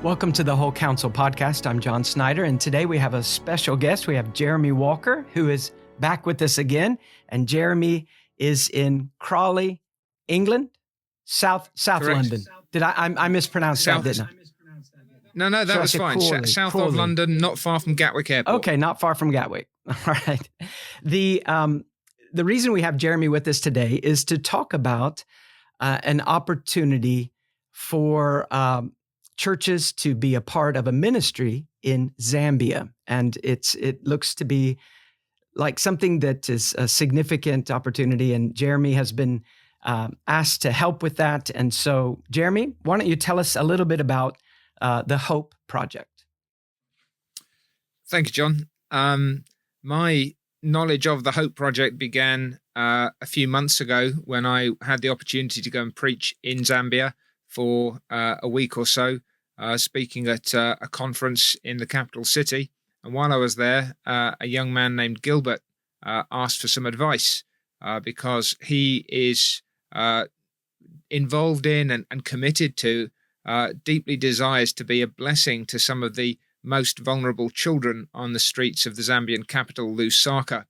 Welcome to the Whole Counsel podcast. I'm John Snyder, and today we have a special guest. We have Jeremy Walker, who is back with us again. And Jeremy is in Crawley, England, South Correct. London. Did I mispronounced that, didn't I? No, that was fine. Crawley, South Crawley. of London, not far from Gatwick Airport. Okay, not far from Gatwick. All right. The reason we have Jeremy with us today is to talk about an opportunity for churches to be a part of a ministry in Zambia. And it looks to be like something that is a significant opportunity. And Jeremy has been asked to help with that. And so, Jeremy, why don't you tell us a little bit about the Hope Project? Thank you, John. My knowledge of the Hope Project began a few months ago when I had the opportunity to go and preach in Zambia for a week or so, speaking at a conference in the capital city. And while I was there, a young man named Gilbert asked for some advice because he is involved in and committed to, deeply desires to be a blessing to some of the most vulnerable children on the streets of the Zambian capital, Lusaka.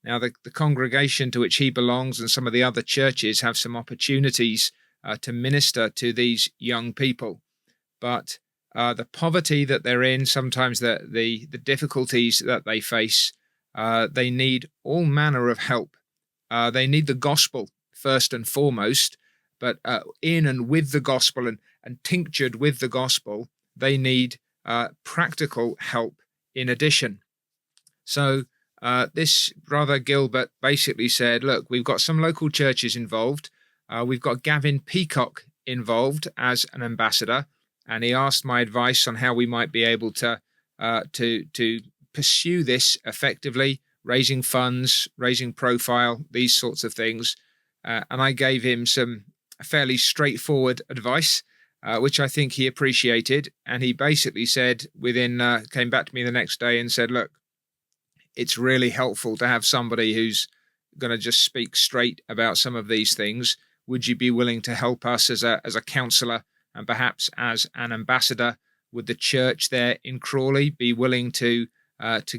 Now, the congregation to which he belongs and some of the other churches have some opportunities to minister to these young people. But the poverty that they're in, sometimes the difficulties that they face, they need all manner of help. They need the gospel first and foremost, but in and with the gospel and tinctured with the gospel, they need practical help in addition. So this brother Gilbert basically said, look, we've got some local churches involved. We've got Gavin Peacock involved as an ambassador, and he asked my advice on how we might be able to pursue this effectively, raising funds, raising profile, these sorts of things. And I gave him some fairly straightforward advice, which I think he appreciated. And he basically said came back to me the next day and said, look, it's really helpful to have somebody who's going to just speak straight about some of these things. Would you be willing to help us as a counselor and perhaps as an ambassador? Would the church there in Crawley be willing to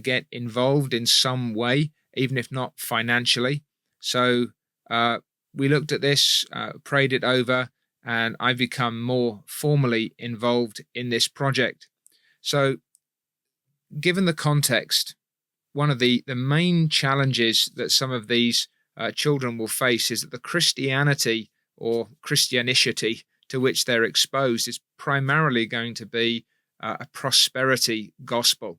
get involved in some way, even if not financially? So we looked at this, prayed it over, and I've become more formally involved in this project. So given the context, one of the main challenges that some of these children will face is that the Christianity or Christianity to which they're exposed is primarily going to be a prosperity gospel.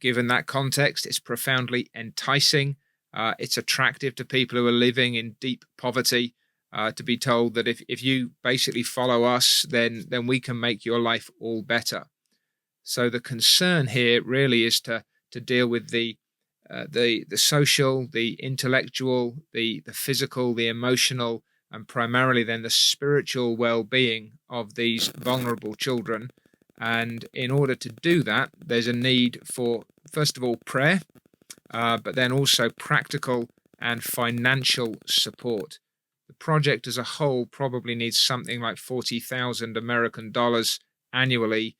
Given that context, it's profoundly enticing. It's attractive to people who are living in deep poverty, to be told that if you basically follow us, then we can make your life all better. So the concern here really is to deal with the social, the intellectual, the physical, the emotional, and primarily then the spiritual well-being of these vulnerable children. And in order to do that, there's a need for, first of all, prayer, but then also practical and financial support. The project as a whole probably needs something like 40,000 American dollars annually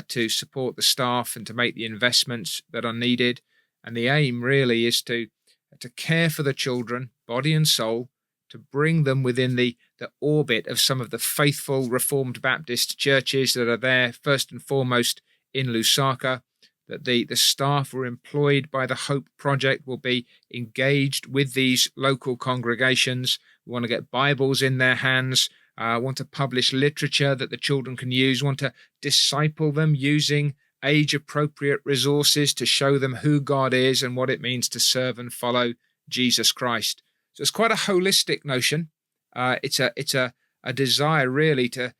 to support the staff and to make the investments that are needed. And the aim really is to care for the children, body and soul, to bring them within the orbit of some of the faithful Reformed Baptist churches that are there, first and foremost in Lusaka, that the staff who are employed by the Hope Project will be engaged with these local congregations. We want to get Bibles in their hands, want to publish literature that the children can use, want to disciple them using age-appropriate resources to show them who God is and what it means to serve and follow Jesus Christ. So it's quite a holistic notion. It's a desire really to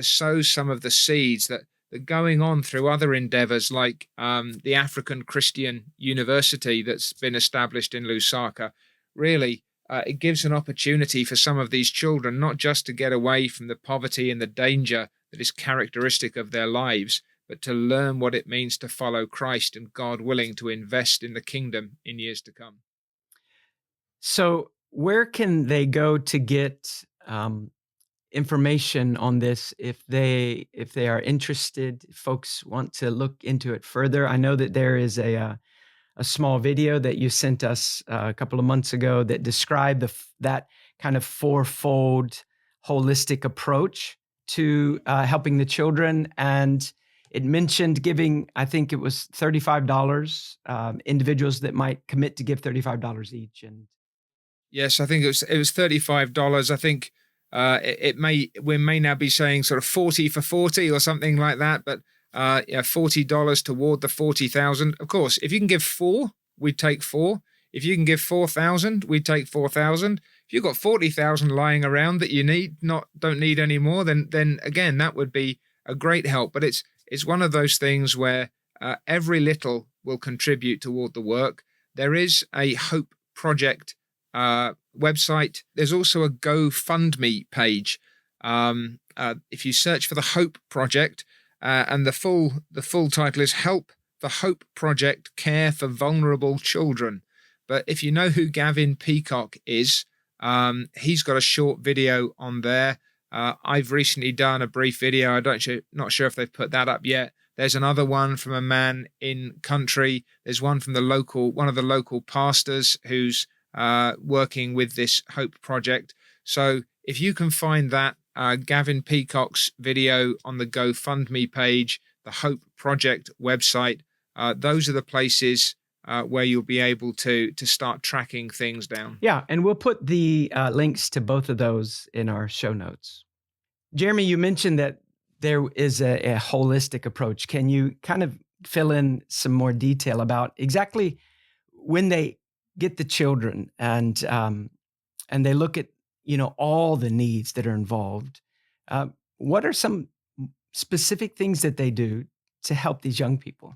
sow some of the seeds that are going on through other endeavors like the African Christian University that's been established in Lusaka. Really, it gives an opportunity for some of these children not just to get away from the poverty and the danger that is characteristic of their lives, but to learn what it means to follow Christ and, God willing, to invest in the kingdom in years to come. So where can they go to get information on this if they are interested, if folks want to look into it further. I know that there is a small video that you sent us a couple of months ago that described that kind of fourfold holistic approach to helping the children. And it mentioned giving, I think it was $35, individuals that might commit to give $35 each. And yes, I think it was $35. I think we may now be saying sort of 40 for 40 or something like that, but $40 toward the 40,000. Of course, if you can give 4, we'd take 4. If you can give 4,000, we'd take 4,000. If you've got 40,000 lying around that you don't need any more, then again, that would be a great help. But it's one of those things where every little will contribute toward the work. There is a Hope Project website. There's also a GoFundMe page. If you search for the Hope Project, and the full title is Help the Hope Project Care for Vulnerable Children. But if you know who Gavin Peacock is, he's got a short video on there. I've recently done a brief video. Not sure if they've put that up yet. There's another one from a man in country. There's one from one of the local pastors who's working with this Hope Project. So if you can find that, Gavin Peacock's video on the GoFundMe page, the Hope Project website, those are the places where you'll be able to start tracking things down. Yeah, and we'll put the links to both of those in our show notes. Jeremy, you mentioned that there is a holistic approach. Can you kind of fill in some more detail about exactly when they get the children and they look at all the needs that are involved? What are some specific things that they do to help these young people?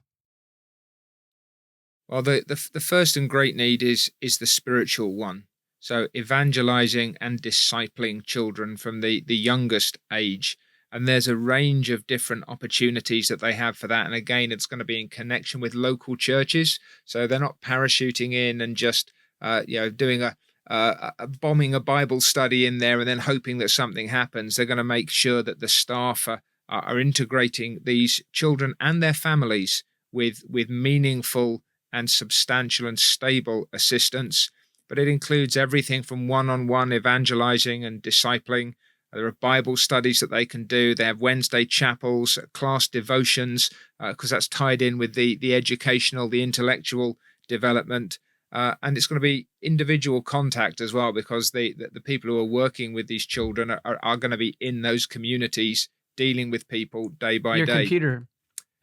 Well, the first and great need is the spiritual one. So evangelizing and discipling children from the youngest age. And there's a range of different opportunities that they have for that. And again, it's going to be in connection with local churches. So they're not parachuting in and just doing a bombing a Bible study in there and then hoping that something happens. They're going to make sure that the staff are integrating these children and their families with meaningful and substantial and stable assistance. But it includes everything from one-on-one evangelizing and discipling. There are Bible studies that they can do. They have Wednesday chapels, class devotions, because that's tied in with the educational, the intellectual development. And it's going to be individual contact as well, because the people who are working with these children are going to be in those communities, dealing with people day by day. Your computer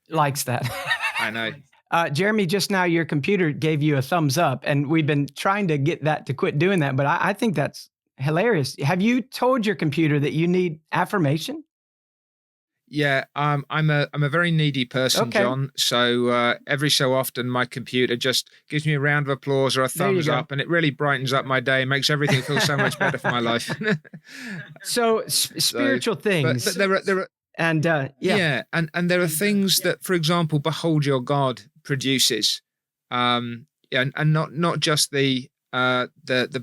likes that. I know. Jeremy, just now your computer gave you a thumbs up, and we've been trying to get that to quit doing that, but I think that's hilarious. Have you told your computer that you need affirmation? Yeah, I'm a very needy person, Okay. John. So every so often, my computer just gives me a round of applause or a thumbs up, and it really brightens up my day, makes everything feel so much better for my life. So spiritual things. But there are and and there are things that, for example, Behold Your God produces, and not just the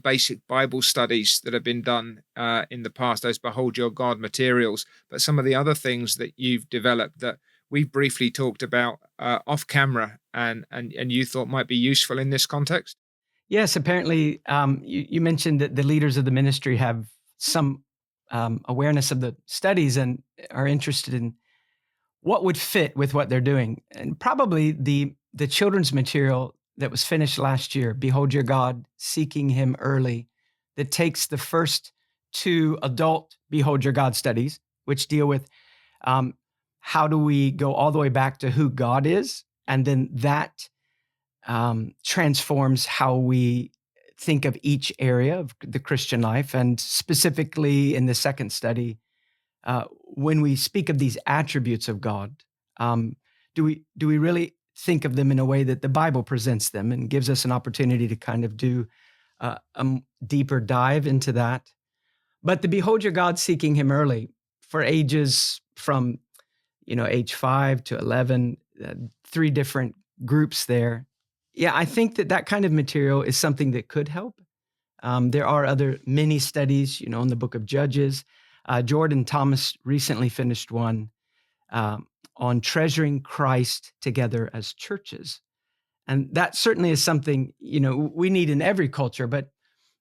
basic Bible studies that have been done in the past, those Behold Your God materials, but some of the other things that you've developed that we briefly talked about off camera and you thought might be useful in this context. Yes, apparently you mentioned that the leaders of the ministry have some awareness of the studies and are interested in what would fit with what they're doing. And probably the children's material that was finished last year, Behold Your God, Seeking Him Early, that takes the first 2 adult Behold Your God studies, which deal with how do we go all the way back to who God is, and then that transforms how we think of each area of the Christian life. And specifically in the second study, when we speak of these attributes of God, do we really think of them in a way that the Bible presents them, and gives us an opportunity to kind of do a deeper dive into that? But the Behold Your God, Seeking Him Early, for ages from age 5 to 11, 3 different groups there. Yeah, I think that kind of material is something that could help. There are other mini studies, in the book of Judges. Jordan Thomas recently finished one on treasuring Christ together as churches. And that certainly is something, we need in every culture. But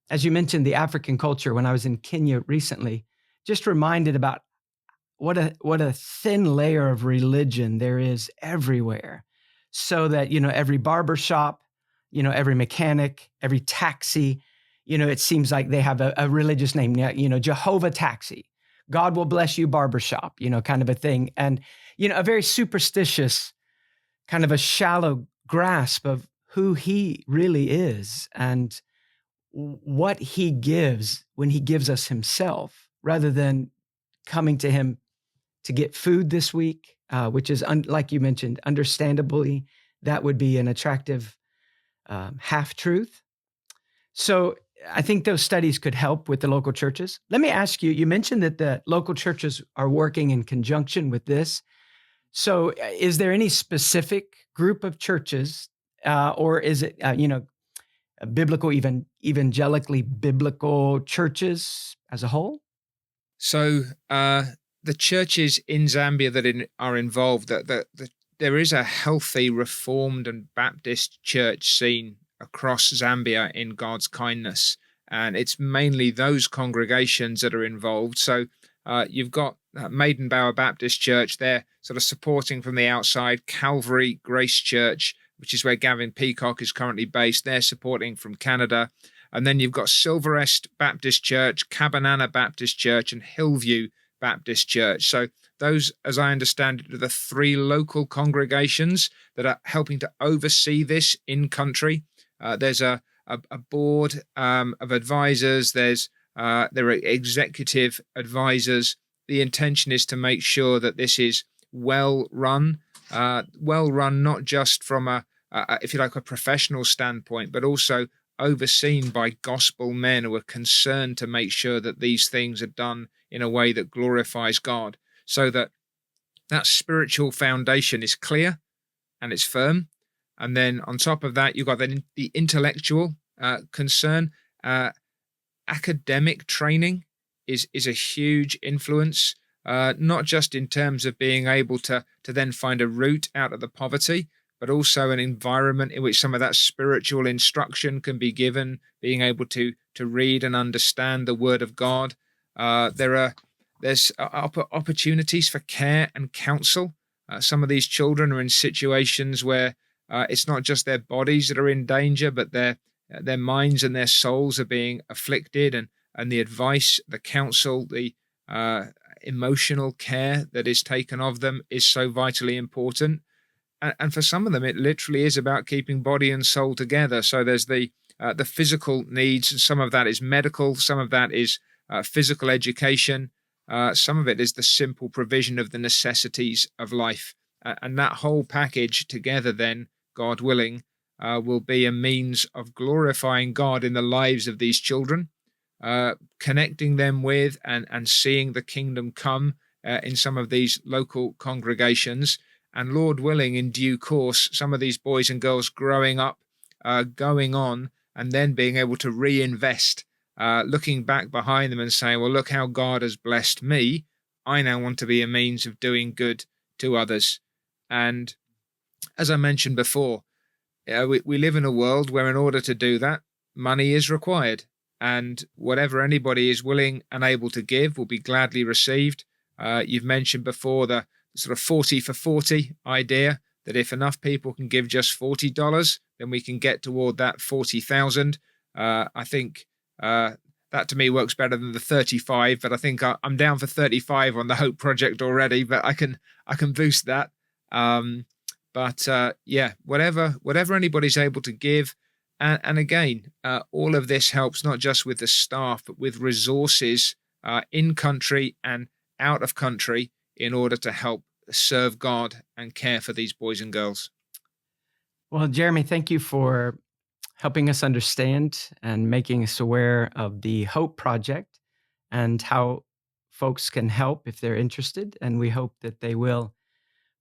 as you mentioned, the African culture, when I was in Kenya recently, just reminded about what a thin layer of religion there is everywhere. So that, every barber shop, every mechanic, every taxi, it seems like they have a religious name, Jehovah Taxi, God will bless you barbershop, kind of a thing. And, a very superstitious, kind of a shallow grasp of who he really is and what he gives when he gives us himself, rather than coming to him to get food this week, which is, like you mentioned, understandably, that would be an attractive half-truth. So I think those studies could help with the local churches. Let me ask you, you mentioned that the local churches are working in conjunction with this. So is there any specific group of churches, or is it, biblical, even evangelically biblical churches as a whole? So the churches in Zambia that are involved, there is a healthy Reformed and Baptist church scene across Zambia in God's kindness. And it's mainly those congregations that are involved. So you've got Maidenbower Baptist Church, they're sort of supporting from the outside. Calvary Grace Church, which is where Gavin Peacock is currently based, they're supporting from Canada. And then you've got Silverest Baptist Church, Cabanana Baptist Church, and Hillview Baptist Church. So those, as I understand it, are the three local congregations that are helping to oversee this in country. There's a board of advisors. There are executive advisors. The intention is to make sure that this is well run not just from if you like, a professional standpoint, but also overseen by gospel men who are concerned to make sure that these things are done in a way that glorifies God, so that spiritual foundation is clear and it's firm. And then on top of that, you've got the intellectual concern. Academic training is a huge influence, not just in terms of being able to then find a route out of the poverty, but also an environment in which some of that spiritual instruction can be given, being able to read and understand the Word of God. There's opportunities for care and counsel. Some of these children are in situations where it's not just their bodies that are in danger, but their minds and their souls are being afflicted, and the advice, the counsel, the emotional care that is taken of them is so vitally important. And for some of them, it literally is about keeping body and soul together. So there's the physical needs, and some of that is medical, some of that is physical education, some of it is the simple provision of the necessities of life. And that whole package together then, God willing, will be a means of glorifying God in the lives of these children, connecting them with and seeing the kingdom come in some of these local congregations. And Lord willing, in due course, some of these boys and girls growing up, going on, and then being able to reinvest, looking back behind them and saying, well, look how God has blessed me. I now want to be a means of doing good to others. And as I mentioned before, we live in a world where in order to do that, money is required. And whatever anybody is willing and able to give will be gladly received. You've mentioned before the sort of 40 for 40 idea, that if enough people can give just $40, then we can get toward that 40,000. I think that to me works better than the 35, but I think I'm down for 35 on the Hope Project already, but I can boost that. Yeah, whatever anybody's able to give. And again, all of this helps not just with the staff, but with resources in country and out of country in order to help serve God and care for these boys and girls. Well, Jeremy, thank you for helping us understand and making us aware of the Hope Project and how folks can help if they're interested. And we hope that they will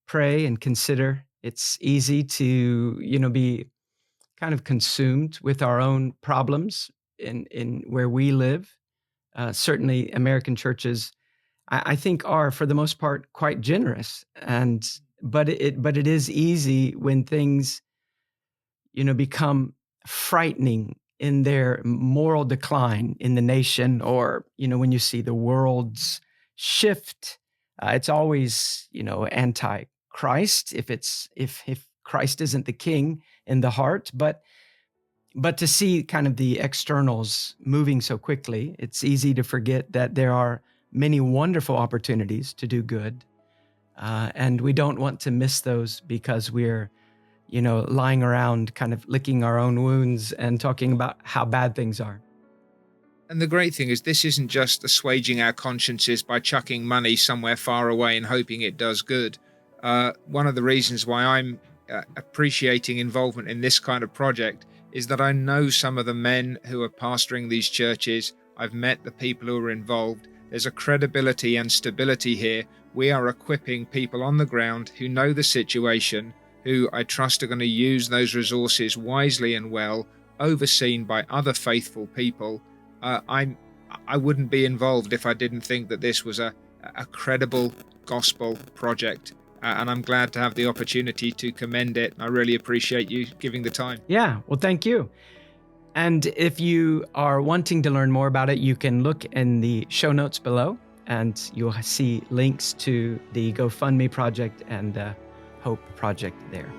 pray and consider. It's easy to, be kind of consumed with our own problems in where we live. Certainly American churches I think are, for the most part, quite generous. But it is easy when things, become frightening in their moral decline in the nation, or, when you see the world's shift. It's always, anti-Christ if Christ isn't the king in the heart. But to see kind of the externals moving so quickly, it's easy to forget that there are many wonderful opportunities to do good. And we don't want to miss those because we're, lying around kind of licking our own wounds and talking about how bad things are. And the great thing is, this isn't just assuaging our consciences by chucking money somewhere far away and hoping it does good. One of the reasons why I'm appreciating involvement in this kind of project is that I know some of the men who are pastoring these churches. I've met the people who are involved. There's a credibility and stability here. We are equipping people on the ground who know the situation, who I trust are going to use those resources wisely and well, overseen by other faithful people. I wouldn't be involved if I didn't think that this was a credible gospel project. And I'm glad to have the opportunity to commend it. I really appreciate you giving the time. Yeah, well, thank you. And if you are wanting to learn more about it, you can look in the show notes below, and you'll see links to the GoFundMe project and the Hope project there.